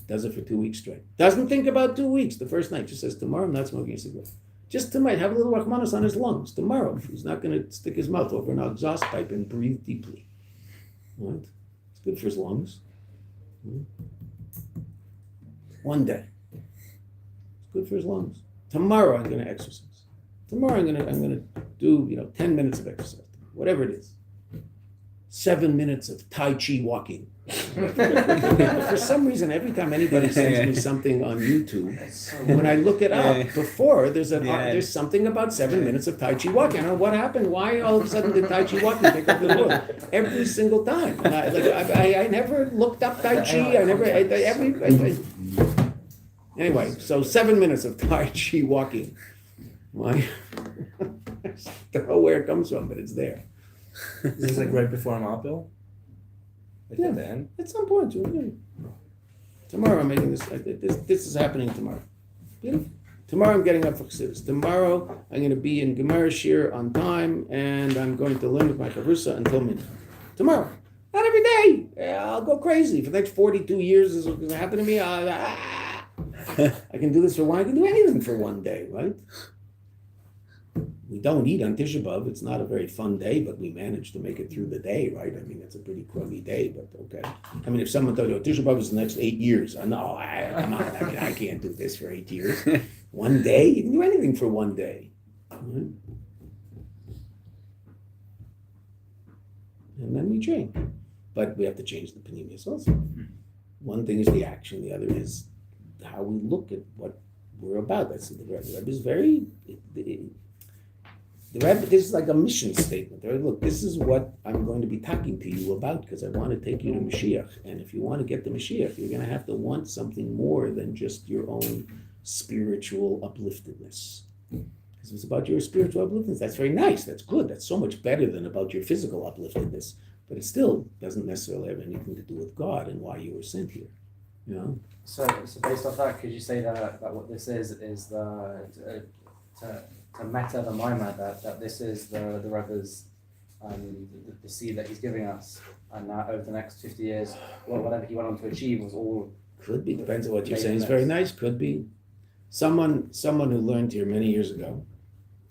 Does it for 2 weeks straight. Doesn't think about 2 weeks. The first night just says, tomorrow I'm not smoking a cigarette. Just tonight, have a little rachmanis on his lungs. Tomorrow, he's not going to stick his mouth over an exhaust pipe and breathe deeply. Right? It's good for his lungs. Right? One day. It's good for his lungs. Tomorrow I'm going to exercise. Tomorrow I'm going to do 10 minutes of exercise. Whatever it is. 7 minutes of Tai Chi walking. For some reason, every time anybody sends me something on YouTube, when I look it up, before there's something about 7 minutes of Tai Chi walking. I don't know what happened. Why all of a sudden did Tai Chi walking take up the world? Every single time. And I never looked up Tai Chi. Anyway, so 7 minutes of Tai Chi walking. Why? I don't know where it comes from, but it's there. Is this like right before I'm out, Bill? Like at the end? At some point. Tomorrow I'm making this. This is happening tomorrow. Beautiful. Tomorrow I'm getting up for Chassidus. Tomorrow I'm going to be in Gemara Shiur on time, and I'm going to learn with my Chavrusa until midnight. Tomorrow. Not every day. I'll go crazy. For the next 42 years, this is going to happen to me. I can do this for one. I can do anything for one day, right? We don't eat on Tisha B'Av. It's not a very fun day, but we manage to make it through the day, right? I mean, it's a pretty crummy day, but okay. I mean, if someone told you, Tisha B'Av is the next 8 years, come on. I mean, I can't do this for 8 years. One day? You can do anything for one day. Right? And then we change. But we have to change the panemius also. One thing is the action. The other is how we look at what we're about. That's the Rebbe is very... The Rebbe, this is like a mission statement. Right? Look, this is what I'm going to be talking to you about because I want to take you to Mashiach. And if you want to get to Mashiach, you're going to have to want something more than just your own spiritual upliftedness. Because it's about your spiritual upliftedness. That's very nice. That's good. That's so much better than about your physical upliftedness. But it still doesn't necessarily have anything to do with God and why you were sent here. You know? So based off that, could you say that what this is to meta the Maimad, that this is the Rebbe's the seed that he's giving us, and that over the next 50 years, whatever he went on to achieve was all... Could be, depends on what you're saying. It's very nice, could be. Someone who learned here many years ago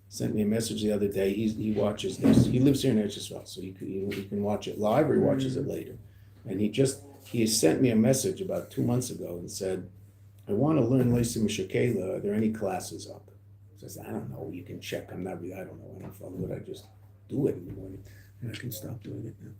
sent me a message the other day. He watches this. He lives here in Eretz Yisrael, so he can watch it live or he watches it later. And he sent me a message about 2 months ago and said, I want to learn mishakela. Are there any classes up? So I said, I don't know. You can check. I don't know. I don't follow it. I just do it in the morning. And I can stop doing it now.